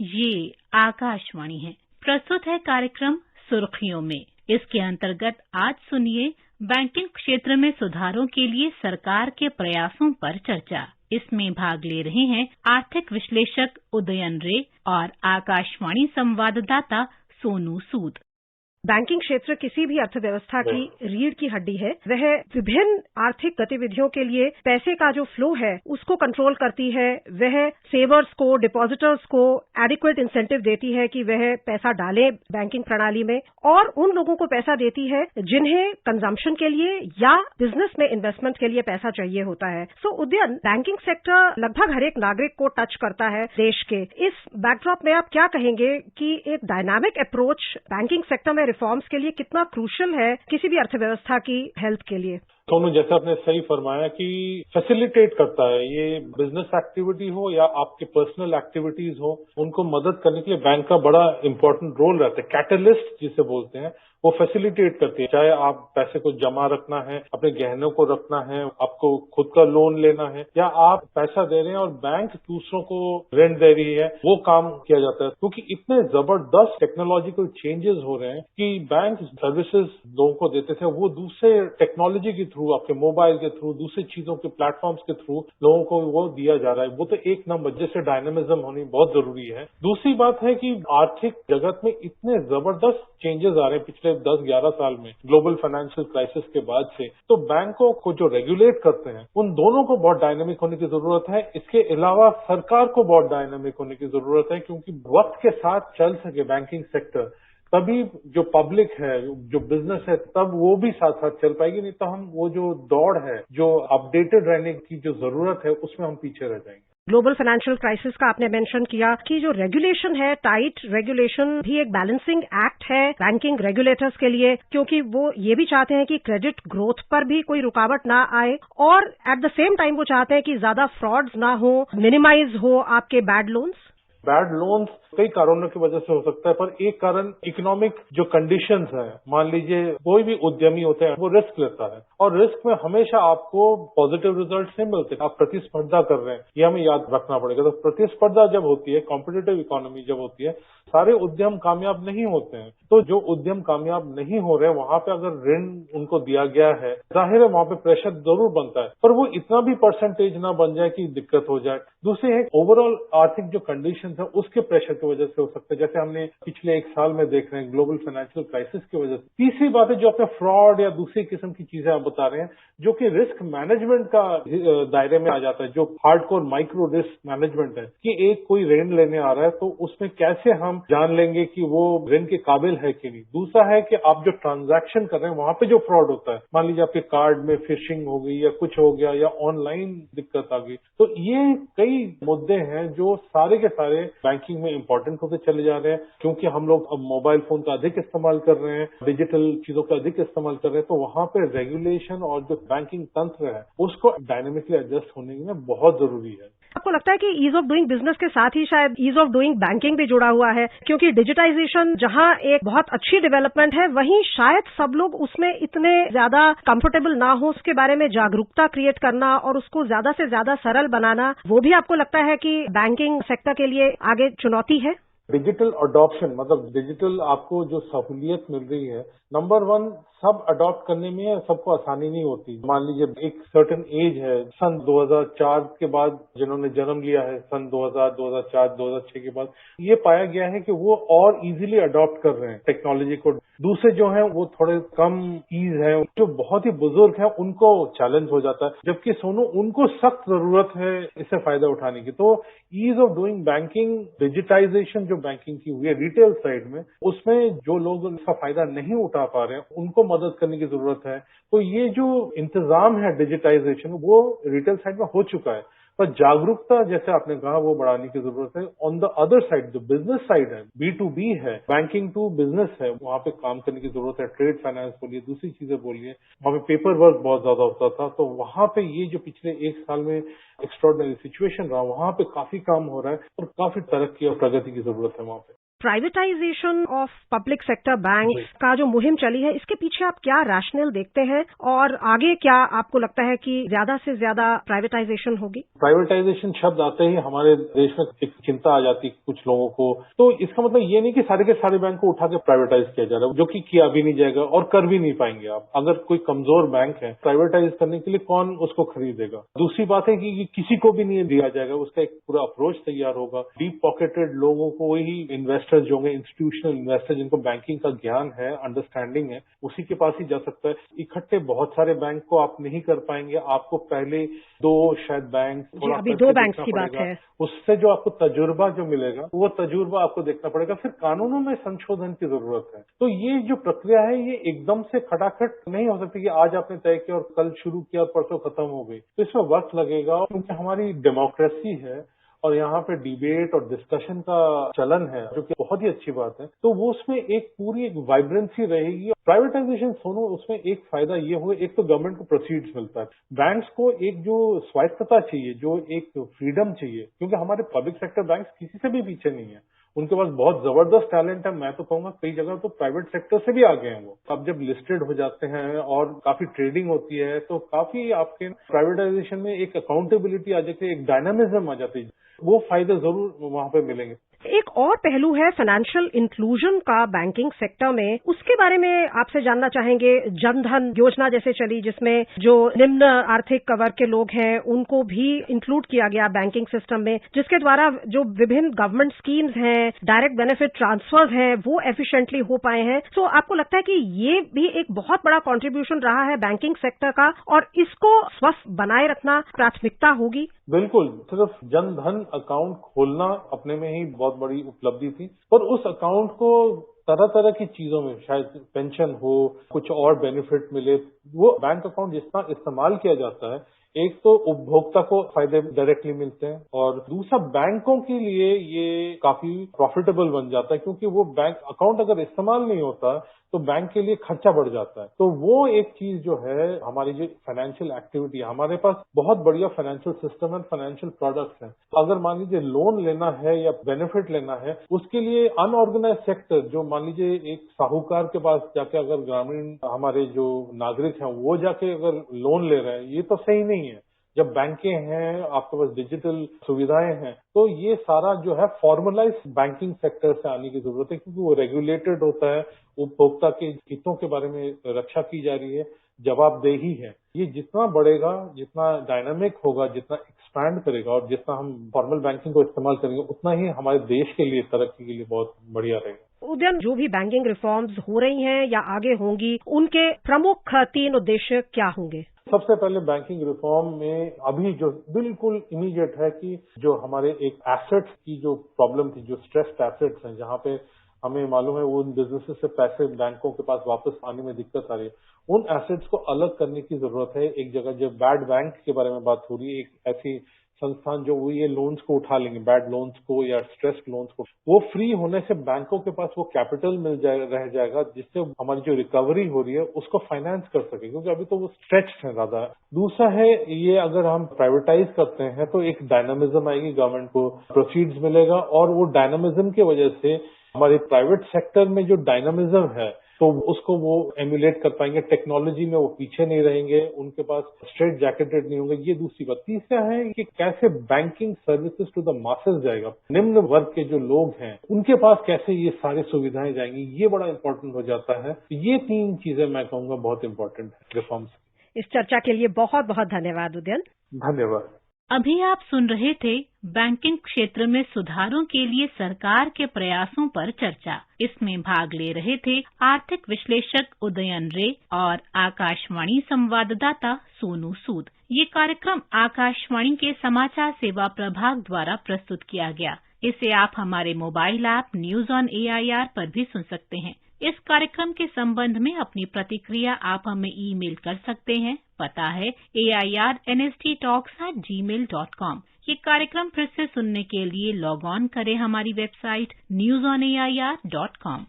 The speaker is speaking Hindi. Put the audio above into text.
ये आकाशवाणी है। प्रस्तुत है कार्यक्रम सुर्खियों में। इसके अंतर्गत आज सुनिए बैंकिंग क्षेत्र में सुधारों के लिए सरकार के प्रयासों पर चर्चा। इसमें भाग ले रहे हैं आर्थिक विश्लेषक उदयन रे और आकाशवाणी संवाददाता सोनू सूद। बैंकिंग क्षेत्र किसी भी अर्थव्यवस्था की रीढ़ की हड्डी है। वह विभिन्न आर्थिक गतिविधियों के लिए पैसे का जो फ्लो है उसको कंट्रोल करती है। वह सेवर्स को, डिपॉजिटर्स को एडिक्वेट इंसेंटिव देती है कि वह पैसा डालें बैंकिंग प्रणाली में, और उन लोगों को पैसा देती है जिन्हें कंजम्पशन के लिए या बिजनेस में इन्वेस्टमेंट के लिए पैसा चाहिए होता है। सो उदयन, बैंकिंग सेक्टर लगभग हर एक नागरिक को टच करता है देश के। इस बैकड्रॉप में आप क्या कहेंगे कि एक डायनामिक अप्रोच बैंकिंग सेक्टर में रिफॉर्म्स के लिए कितना क्रूशियल है किसी भी अर्थव्यवस्था की हेल्थ के लिए? दोनों, जैसे आपने सही फरमाया कि फैसिलिटेट करता है, ये बिजनेस एक्टिविटी हो या आपके पर्सनल एक्टिविटीज हो, उनको मदद करने के लिए बैंक का बड़ा इंपॉर्टेंट रोल रहता है। कैटलिस्ट जिसे बोलते हैं, वो फैसिलिटेट करती है। चाहे आप पैसे को जमा रखना है, अपने गहनों को रखना है, आपको खुद का लोन लेना है, या आप पैसा दे रहे हैं और बैंक दूसरों को रेंट दे रही है, वो काम किया जाता है। क्योंकि इतने जबरदस्त टेक्नोलॉजिकल चेंजेस हो रहे हैं कि बैंक सर्विसेज लोगों को देते थे, वो दूसरे टेक्नोलॉजी के थ्रू, आपके मोबाइल के थ्रू, दूसरी चीजों के प्लेटफॉर्म्स के थ्रू लोगों को वो दिया जा रहा है। वो तो एक नंबर, जैसे डायनामिज्म होनी बहुत जरूरी है। दूसरी बात है कि आर्थिक जगत में इतने जबरदस्त चेंजेस आ रहे हैं पिछले 10-11 साल में, ग्लोबल फाइनेंशियल क्राइसिस के बाद से। तो बैंकों को जो रेगुलेट करते हैं, उन दोनों को बहुत डायनामिक होने की जरूरत है। इसके अलावा सरकार को बहुत डायनामिक होने की जरूरत है, क्योंकि वक्त के साथ चल सके बैंकिंग सेक्टर, तभी जो पब्लिक है, जो बिजनेस है, तब वो भी साथ साथ चल पाएगी। नहीं तो हम वो जो दौड़ है, जो अपडेटेड रहने की जो जरूरत है, उसमें हम पीछे रह जाएंगे। ग्लोबल फाइनेंशियल क्राइसिस का आपने मेंशन किया कि जो रेगुलेशन है, टाइट रेगुलेशन भी एक बैलेंसिंग एक्ट है बैंकिंग रेगुलेटर्स के लिए, क्योंकि वो ये भी चाहते हैं कि क्रेडिट ग्रोथ पर भी कोई रुकावट ना आए, और एट द सेम टाइम वो चाहते हैं कि ज्यादा फ्रॉड्स ना हो, मिनिमाइज हो आपके बैड लोन्स। बैड लोन्स कई कारणों की वजह से हो सकता है, पर एक कारण इकोनॉमिक जो कंडीशंस है। मान लीजिए कोई भी उद्यमी होते हैं, वो रिस्क लेता है, और रिस्क में हमेशा आपको पॉजिटिव रिजल्ट नहीं मिलते। आप प्रतिस्पर्धा कर रहे हैं, ये हमें याद रखना पड़ेगा। तो प्रतिस्पर्धा जब होती है, कॉम्पिटिटिव इकोनॉमी जब होती है, सारे उद्यम कामयाब नहीं होते हैं। तो जो उद्यम कामयाब नहीं हो रहे, वहां पे अगर ऋण उनको दिया गया है, जाहिर है वहां पे प्रेशर जरूर बनता है, पर वो इतना भी परसेंटेज ना बन जाए कि दिक्कत हो जाए। दूसरी है ओवरऑल आर्थिक जो कंडीशन है, उसके प्रेशर की वजह से हो सकता है, जैसे हमने पिछले एक साल में देख रहे हैं ग्लोबल फाइनेंशियल क्राइसिस की वजह से। तीसरी बात है जो अपने फ्रॉड या दूसरी किस्म की चीजें आप बता रहे हैं, जो कि रिस्क मैनेजमेंट का दायरे में आ जाता है, जो हार्डकोर माइक्रो रिस्क मैनेजमेंट है, कि एक कोई ऋण लेने आ रहा है तो उसमें कैसे हम जान लेंगे कि वो ऋण के काबिल है कि नहीं। दूसरा है कि आप जो ट्रांजैक्शन कर रहे हैं, वहां पे जो फ्रॉड होता है, मान लीजिए आपके कार्ड में फिशिंग हो गई या कुछ हो गया, या ऑनलाइन दिक्कत आ गई, तो ये कई मुद्दे हैं जो सारे के सारे बैंकिंग में इंपॉर्टेंट होते चले जा रहे हैं। क्योंकि हम लोग अब मोबाइल फोन का अधिक इस्तेमाल कर रहे हैं, डिजिटल चीजों का अधिक इस्तेमाल कर रहे हैं, तो वहां पे रेगुलेशन और जो बैंकिंग तंत्र है, उसको डायनेमिकली एडजस्ट होने में बहुत जरूरी है। आपको लगता है कि ईज ऑफ डूइंग बिजनेस के साथ ही शायद ईज ऑफ डूइंग बैंकिंग भी जुड़ा हुआ है? क्योंकि डिजिटाइजेशन जहां एक बहुत अच्छी डेवलपमेंट है, वहीं शायद सब लोग उसमें इतने ज्यादा कंफर्टेबल ना हो। उसके बारे में जागरूकता क्रिएट करना और उसको ज्यादा से ज्यादा सरल बनाना, वो भी आपको लगता है कि बैंकिंग सेक्टर के लिए आगे चुनौती है? डिजिटल अडॉप्शन, मतलब डिजिटल आपको जो सहूलियत मिल रही है, नंबर वन, सब अडॉप्ट करने में सबको आसानी नहीं होती। मान लीजिए एक सर्टेन एज है, सन 2004 के बाद जिन्होंने जन्म लिया है, सन 2000, 2004, 2006 के बाद, ये पाया गया है कि वो और इजीली अडॉप्ट कर रहे हैं टेक्नोलॉजी को। दूसरे जो हैं वो थोड़े कम ईज हैं, जो बहुत ही बुजुर्ग हैं उनको चैलेंज हो जाता है, जबकि सोनू उनको सख्त जरूरत है इससे फायदा उठाने की। तो ease of doing banking, digitisation जो बैंकिंग की हुई है रिटेल साइड में, उसमें जो लोग इसका फायदा नहीं उठा पा रहे हैं, उनको मदद करने की जरूरत है। तो ये जो इंतजाम है डिजिटाइजेशन, वो रिटेल साइड में हो चुका है, पर जागरूकता जैसे आपने कहा वो बढ़ाने की जरूरत है। ऑन द अदर साइड जो बिजनेस साइड है, B2B है, बैंकिंग टू बिजनेस है, वहां पे काम करने की जरूरत है। ट्रेड फाइनेंस बोलिए, दूसरी चीजें बोलिए, वहां पे पेपर वर्क बहुत ज्यादा होता था, तो वहां पे ये जो पिछले एक साल में एक्स्ट्राऑर्डिनरी सिचुएशन रहा, वहां पे काफी काम हो रहा है और काफी तरक्की और प्रगति की जरूरत है वहां पे। Privatisation of public sector bank का जो मुहिम चली है, इसके पीछे आप क्या रैशनल देखते हैं और आगे क्या आपको लगता है कि ज्यादा से ज्यादा प्राइवेटाइजेशन होगी? प्राइवेटाइजेशन शब्द आते ही हमारे देश में एक चिंता आ जाती है कुछ लोगों को। तो इसका मतलब ये नहीं कि सारे के सारे बैंक को उठा के प्राइवेटाइज किया जा रहा है, जो कि किया भी नहीं जाएगा और कर भी नहीं पाएंगे आप। अगर कोई कमजोर बैंक है, प्राइवेटाइज करने के लिए कौन उसको खरीदेगा? दूसरी बात है कि किसी को भी नहीं दिया जाएगा, उसका एक पूरा अप्रोच तैयार होगा। डीप पॉकेटेड लोगों को ही इन्वेस्टर्स जो होंगे, इंस्टीट्यूशनल इन्वेस्टर जिनको बैंकिंग का ज्ञान है, अंडरस्टैंडिंग है, उसी के पास ही जा सकता है। इकट्ठे बहुत सारे बैंक को आप नहीं कर पाएंगे, आपको पहले दो शायद बैंक, थोड़ा अभी 2 बैंक की बात है, उससे जो आपको तजुर्बा जो मिलेगा वो तजुर्बा आपको देखना पड़ेगा। फिर कानूनों में संशोधन की जरूरत है। तो ये जो प्रक्रिया है ये एकदम से खटाखट नहीं हो सकती कि आज आपने तय किया और कल शुरू किया और परसों खत्म हो गई। तो इसमें वक्त लगेगा, क्योंकि हमारी डेमोक्रेसी है और यहाँ पे डिबेट और डिस्कशन का चलन है, जो कि बहुत ही अच्छी बात है। तो वो उसमें एक पूरी एक वाइब्रेंसी रहेगी। प्राइवेटाइजेशन सुनो, उसमें एक फायदा ये हुआ, एक तो गवर्नमेंट को प्रोसीड्स मिलता है, बैंक्स को एक जो स्वायत्तता चाहिए, जो एक फ्रीडम चाहिए, क्योंकि हमारे पब्लिक सेक्टर बैंक्स किसी से भी पीछे नहीं है। उनके पास बहुत जबरदस्त टैलेंट है। मैं तो कहूंगा कई जगह तो प्राइवेट सेक्टर से भी आगे हैं वो। अब जब लिस्टेड हो जाते हैं और काफी ट्रेडिंग होती है तो काफी आपके प्राइवेटाइजेशन में एक अकाउंटेबिलिटी आ जाती है, एक डायनामिज्म आ जाती है। वो फायदे जरूर वहां पे मिलेंगे। एक और पहलू है फाइनेंशियल इंक्लूजन का बैंकिंग सेक्टर में, उसके बारे में आपसे जानना चाहेंगे। जन धन योजना जैसे चली, जिसमें जो निम्न आर्थिक वर्ग के लोग हैं उनको भी इंक्लूड किया गया बैंकिंग सिस्टम में, जिसके द्वारा जो विभिन्न गवर्नमेंट स्कीम्स हैं, डायरेक्ट बेनिफिट ट्रांसफर्स हैं, वो एफिशिएंटली हो पाए हैं। तो आपको लगता है कि ये भी एक बहुत बड़ा कंट्रीब्यूशन रहा है बैंकिंग सेक्टर का और इसको स्वस्थ बनाए रखना प्राथमिकता होगी? बिल्कुल। सिर्फ जन धन अकाउंट खोलना अपने में ही बहुत बड़ी उपलब्धि थी, पर उस अकाउंट को तरह तरह की चीजों में, शायद पेंशन हो, कुछ और बेनिफिट मिले, वो बैंक अकाउंट जितना इस्तेमाल किया जाता है, एक तो उपभोक्ता को फायदे डायरेक्टली मिलते हैं और दूसरा बैंकों के लिए ये काफी प्रॉफिटेबल बन जाता है, क्योंकि वो बैंक अकाउंट अगर इस्तेमाल नहीं होता तो बैंक के लिए खर्चा बढ़ जाता है। तो वो एक चीज जो है, हमारी जो फाइनेंशियल एक्टिविटी, हमारे पास बहुत बढ़िया फाइनेंशियल सिस्टम है, फाइनेंशियल प्रोडक्ट्स हैं। अगर मान लीजिए लोन लेना है या बेनिफिट लेना है, उसके लिए अनऑर्गेनाइज सेक्टर, जो मान लीजिए एक साहूकार के पास जाके अगर ग्रामीण हमारे जो नागरिक हैं वो जाके अगर लोन ले रहे हैं, ये तो सही नहीं है। जब बैंकें हैं, आपके पास डिजिटल सुविधाएं हैं, तो ये सारा जो है फॉर्मलाइज बैंकिंग सेक्टर से आने की जरूरत है, क्योंकि वो रेगुलेटेड होता है, उपभोक्ता के हितों के बारे में रक्षा की जा रही है, जवाबदेही है। ये जितना बढ़ेगा, जितना डायनामिक होगा, जितना एक्सपैंड करेगा और जितना हम फॉर्मल बैंकिंग को इस्तेमाल करेंगे, उतना ही हमारे देश के लिए, तरक्की के लिए बहुत बढ़िया रहेगा। उद्यम, जो भी बैंकिंग रिफॉर्म्स हो रही हैं या आगे होंगी, उनके प्रमुख 3 उद्देश्य क्या होंगे? सबसे पहले बैंकिंग रिफॉर्म में अभी जो बिल्कुल इमीडिएट है कि जो हमारे एक एसेट्स की जो प्रॉब्लम थी, जो स्ट्रेस्ड एसेट्स हैं, जहां पे हमें मालूम है उन बिजनेसेस से पैसे बैंकों के पास वापस आने में दिक्कत आ रही है, उन एसेट्स को अलग करने की जरूरत है। एक जगह जब बैड बैंक के बारे में बात हो रही है, एक ऐसी संस्थान जो वो ये लोन्स को उठा लेंगे, बैड लोन्स को या स्ट्रेस्ड लोन्स को, वो फ्री होने से बैंकों के पास वो कैपिटल रह जाएगा, जिससे हमारी जो रिकवरी हो रही है उसको फाइनेंस कर सके, क्योंकि अभी तो वो स्ट्रेच्ड है ज्यादा। दूसरा है ये, अगर हम प्राइवेटाइज करते हैं तो एक डायनामिज्म आएगी, गवर्नमेंट को प्रोसीड्स मिलेगा और वो डायनामिज्म की वजह से हमारे प्राइवेट सेक्टर में जो डायनामिज्म है तो उसको वो एम्यूलेट कर पाएंगे। टेक्नोलॉजी में वो पीछे नहीं रहेंगे, उनके पास स्ट्रेट जैकेटेड नहीं होंगे। ये दूसरी बात। तीसरा है कि कैसे banking services to the masses जाएगा, निम्न वर्ग के जो लोग हैं उनके पास कैसे ये सारी सुविधाएं जाएंगी, ये बड़ा इंपॉर्टेंट हो जाता है। ये 3 चीजें मैं कहूंगा बहुत इंपॉर्टेंट है रिफॉर्म्स। इस चर्चा के लिए बहुत बहुत धन्यवाद उदयन। धन्यवाद। अभी आप सुन रहे थे बैंकिंग क्षेत्र में सुधारों के लिए सरकार के प्रयासों पर चर्चा। इसमें भाग ले रहे थे आर्थिक विश्लेषक उदयन रे और आकाशवाणी संवाददाता सोनू सूद। ये कार्यक्रम आकाशवाणी के समाचार सेवा प्रभाग द्वारा प्रस्तुत किया गया। इसे आप हमारे mobile app news on AIR पर भी सुन सकते हैं। इस कार्यक्रम के संबंध में अपनी प्रतिक्रिया आप हमें ईमेल कर सकते हैं। पता है AIRNSTtalks@gmail.com। ये कार्यक्रम फिर से सुनने के लिए लॉग ऑन करें हमारी वेबसाइट newsonair.com।